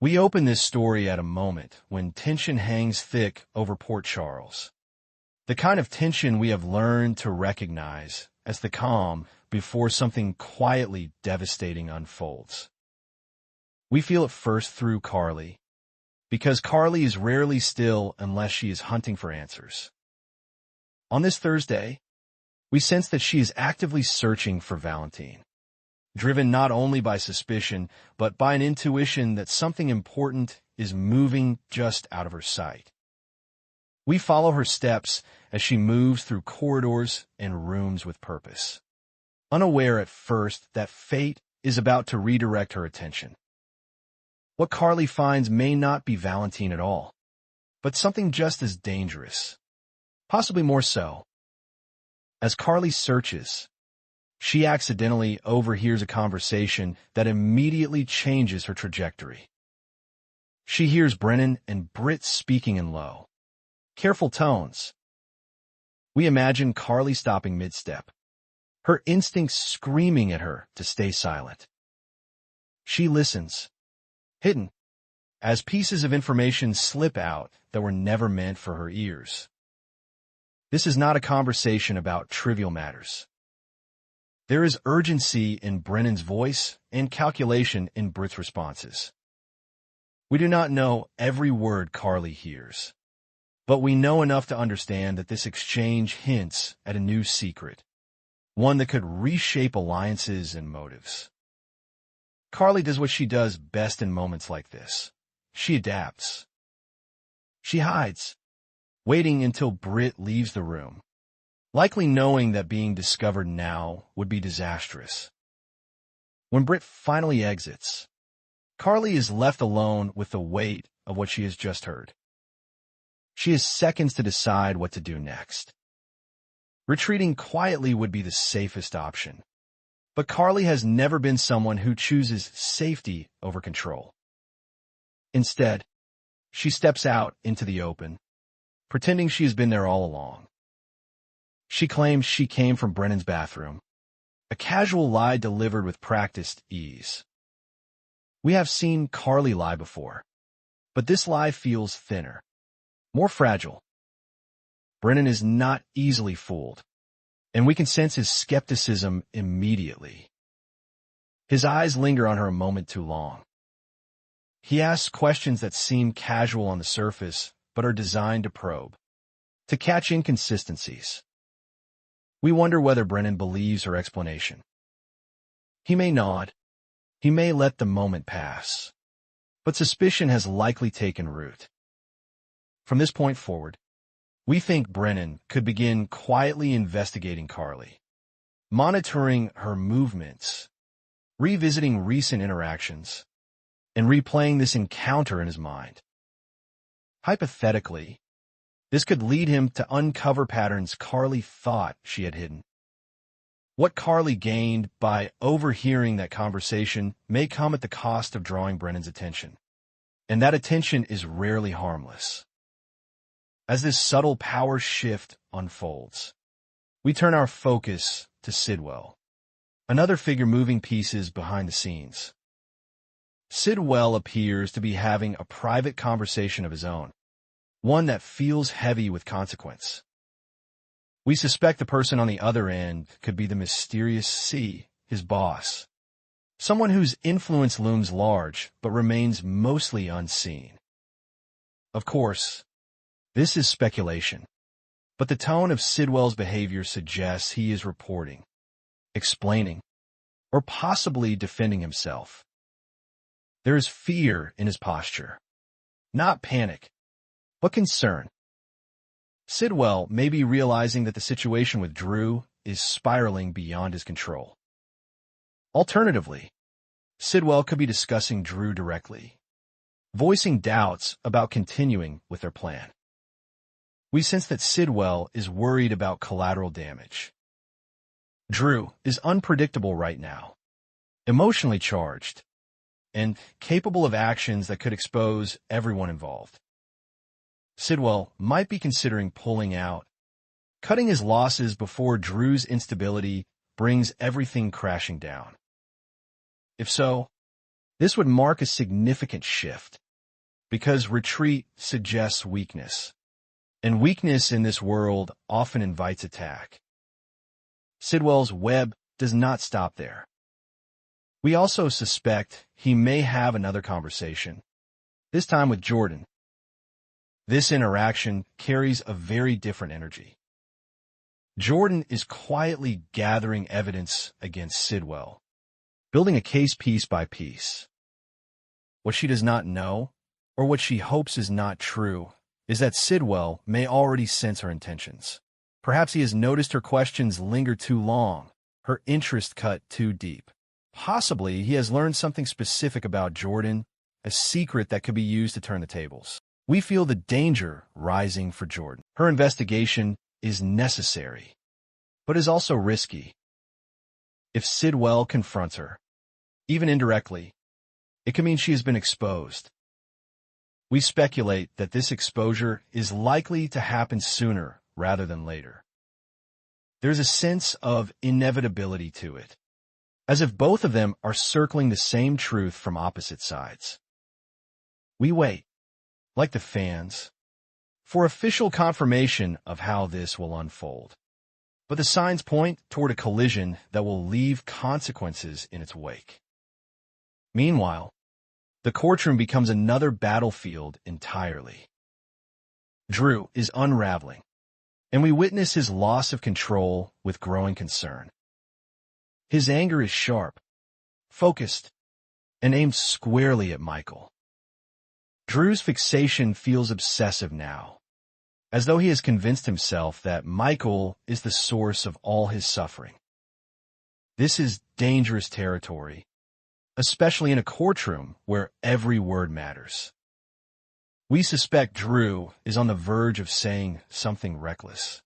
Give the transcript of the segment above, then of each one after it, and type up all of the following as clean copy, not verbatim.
We open this story at a moment when tension hangs thick over Port Charles. The kind of tension we have learned to recognize as the calm before something quietly devastating unfolds. We feel it first through Carly, because Carly is rarely still unless she is hunting for answers. On this Thursday, we sense that she is actively searching for Valentin, driven not only by suspicion, but by an intuition that something important is moving just out of her sight. We follow her steps as she moves through corridors and rooms with purpose, unaware at first that fate is about to redirect her attention. What Carly finds may not be Valentin at all, but something just as dangerous, possibly more so. As Carly searches, she accidentally overhears a conversation that immediately changes her trajectory. She hears Brennan and Britt speaking in low, careful tones. We imagine Carly stopping mid-step, her instincts screaming at her to stay silent. She listens, hidden, as pieces of information slip out that were never meant for her ears. This is not a conversation about trivial matters. There is urgency in Brennan's voice and calculation in Britt's responses. We do not know every word Carly hears, but we know enough to understand that this exchange hints at a new secret, one that could reshape alliances and motives. Carly does what she does best in moments like this. She adapts. She hides, waiting until Britt leaves the room, likely knowing that being discovered now would be disastrous. When Britt finally exits, Carly is left alone with the weight of what she has just heard. She has seconds to decide what to do next. Retreating quietly would be the safest option, but Carly has never been someone who chooses safety over control. Instead, she steps out into the open, pretending she has been there all along. She claims she came from Brennan's bathroom, a casual lie delivered with practiced ease. We have seen Carly lie before, but this lie feels thinner, more fragile. Brennan is not easily fooled, and we can sense his skepticism immediately. His eyes linger on her a moment too long. He asks questions that seem casual on the surface, but are designed to probe, to catch inconsistencies. We wonder whether Brennan believes her explanation. He may nod. He may let the moment pass. But suspicion has likely taken root. From this point forward, we think Brennan could begin quietly investigating Carly, monitoring her movements, revisiting recent interactions, and replaying this encounter in his mind. Hypothetically, this could lead him to uncover patterns Carly thought she had hidden. What Carly gained by overhearing that conversation may come at the cost of drawing Brennan's attention, and that attention is rarely harmless. As this subtle power shift unfolds, we turn our focus to Sidwell, another figure moving pieces behind the scenes. Sidwell appears to be having a private conversation of his own, one that feels heavy with consequence. We suspect the person on the other end could be the mysterious C, his boss, someone whose influence looms large but remains mostly unseen. Of course, this is speculation, but the tone of Sidwell's behavior suggests he is reporting, explaining, or possibly defending himself. There is fear in his posture, not panic, but concern. Sidwell may be realizing that the situation with Drew is spiraling beyond his control. Alternatively, Sidwell could be discussing Drew directly, voicing doubts about continuing with their plan. We sense that Sidwell is worried about collateral damage. Drew is unpredictable right now, emotionally charged, and capable of actions that could expose everyone involved. Sidwell might be considering pulling out, cutting his losses before Drew's instability brings everything crashing down. If so, This would mark a significant shift, because retreat suggests weakness, and weakness in this world often invites attack. Sidwell's web does not stop there. We also suspect he may have another conversation, this time with Jordan. This interaction carries a very different energy. Jordan is quietly gathering evidence against Sidwell, building a case piece by piece. What she does not know, or what she hopes is not true, is that Sidwell may already sense her intentions. Perhaps he has noticed her questions linger too long, her interest cut too deep. Possibly he has learned something specific about Jordan, a secret that could be used to turn the tables. We feel the danger rising for Jordan. Her investigation is necessary, but is also risky. If Sidwell confronts her, even indirectly, it could mean she has been exposed. We speculate that this exposure is likely to happen sooner rather than later. There's a sense of inevitability to it, as if both of them are circling the same truth from opposite sides. We wait, like the fans, for official confirmation of how this will unfold. But the signs point toward a collision that will leave consequences in its wake. Meanwhile, the courtroom becomes another battlefield entirely. Drew is unraveling, and we witness his loss of control with growing concern. His anger is sharp, focused, and aimed squarely at Michael. Drew's fixation feels obsessive now, as though he has convinced himself that Michael is the source of all his suffering. This is dangerous territory, especially in a courtroom where every word matters. We suspect Drew is on the verge of saying something reckless,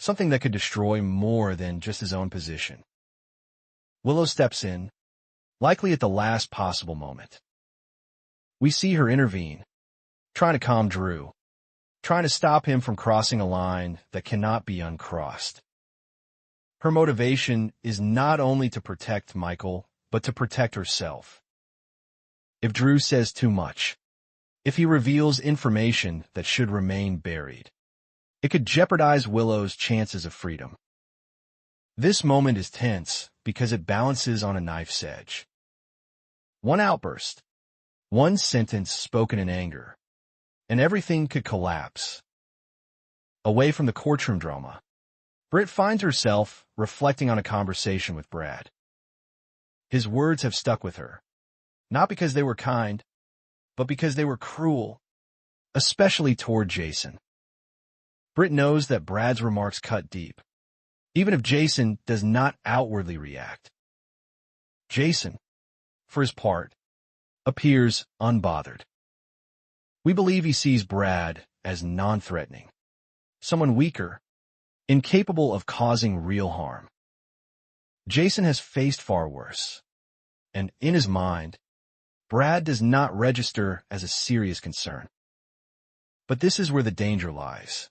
something that could destroy more than just his own position. Willow steps in, likely at the last possible moment. We see her intervene, trying to calm Drew, trying to stop him from crossing a line that cannot be uncrossed. Her motivation is not only to protect Michael, but to protect herself. If Drew says too much, if he reveals information that should remain buried, it could jeopardize Willow's chances of freedom. This moment is tense because it balances on a knife's edge. One outburst, one sentence spoken in anger, and everything could collapse. Away from the courtroom drama, Britt finds herself reflecting on a conversation with Brad. His words have stuck with her, not because they were kind, but because they were cruel, especially toward Jason. Britt knows that Brad's remarks cut deep, even if Jason does not outwardly react. Jason, for his part, appears unbothered. We believe he sees Brad as non-threatening, someone weaker, incapable of causing real harm. Jason has faced far worse, and in his mind, Brad does not register as a serious concern. But this is where the danger lies.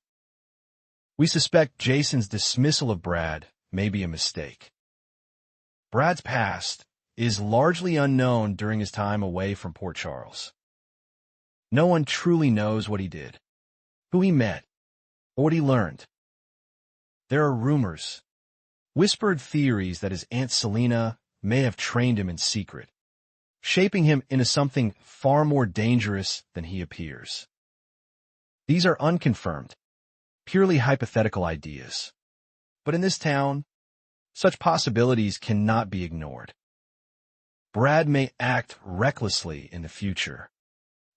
We suspect Jason's dismissal of Brad may be a mistake. Brad's past is largely unknown during his time away from Port Charles. No one truly knows what he did, who he met, or what he learned. There are rumors, whispered theories that his Aunt Selena may have trained him in secret, shaping him into something far more dangerous than he appears. These are unconfirmed, purely hypothetical ideas. But in this town, such possibilities cannot be ignored. Brad may act recklessly in the future,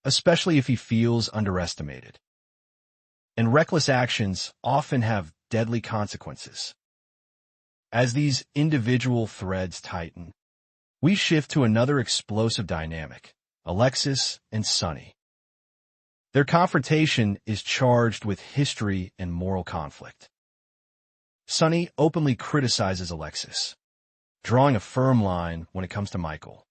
especially if he feels underestimated. And reckless actions often have deadly consequences. As these individual threads tighten, we shift to another explosive dynamic, Alexis and Sonny. Their confrontation is charged with history and moral conflict. Sonny openly criticizes Alexis, drawing a firm line when it comes to Michael.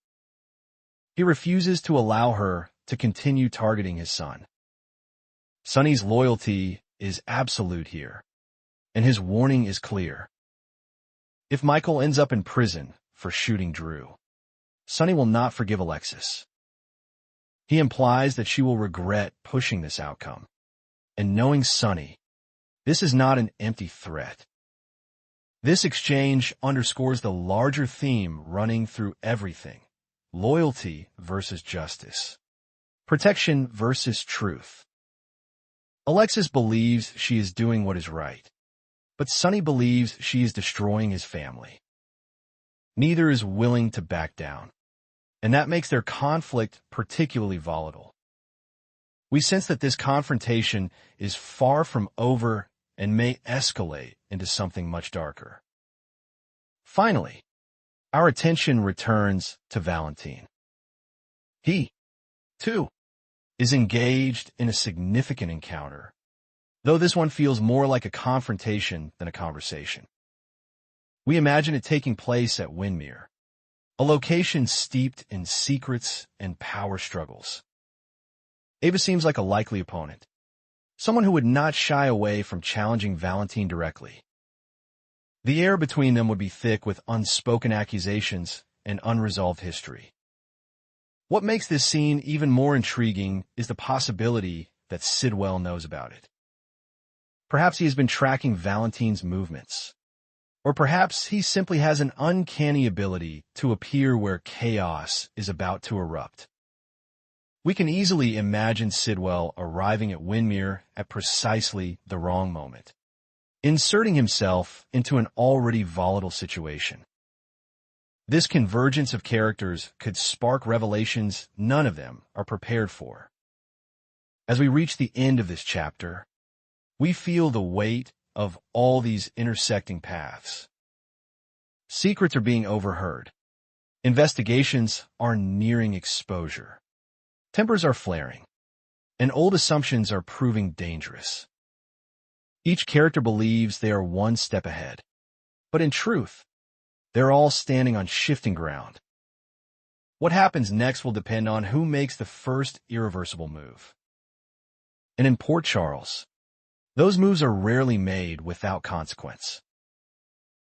He refuses to allow her to continue targeting his son. Sonny's loyalty is absolute here, and his warning is clear. If Michael ends up in prison for shooting Drew, Sunny will not forgive Alexis. He implies that she will regret pushing this outcome. And knowing Sunny, this is not an empty threat. This exchange underscores the larger theme running through everything: loyalty versus justice, protection versus truth. Alexis believes she is doing what is right, but Sunny believes she is destroying his family. Neither is willing to back down, and that makes their conflict particularly volatile. We sense that this confrontation is far from over and may escalate into something much darker. Finally, our attention returns to Valentin. He, too, is engaged in a significant encounter, though this one feels more like a confrontation than a conversation. We imagine it taking place at Windermere, a location steeped in secrets and power struggles. Ava seems like a likely opponent, someone who would not shy away from challenging Valentin directly. The air between them would be thick with unspoken accusations and unresolved history. What makes this scene even more intriguing is the possibility that Sidwell knows about it. Perhaps he has been tracking Valentin's movements. Or perhaps he simply has an uncanny ability to appear where chaos is about to erupt. We can easily imagine Sidwell arriving at Windermere at precisely the wrong moment, inserting himself into an already volatile situation. This convergence of characters could spark revelations none of them are prepared for. As we reach the end of this chapter, we feel the weight of all these intersecting paths. Secrets are being overheard. Investigations are nearing exposure. Tempers are flaring, and old assumptions are proving dangerous. Each character believes they are one step ahead, but in truth, they're all standing on shifting ground. What happens next will depend on who makes the first irreversible move. And in Port Charles, those moves are rarely made without consequence.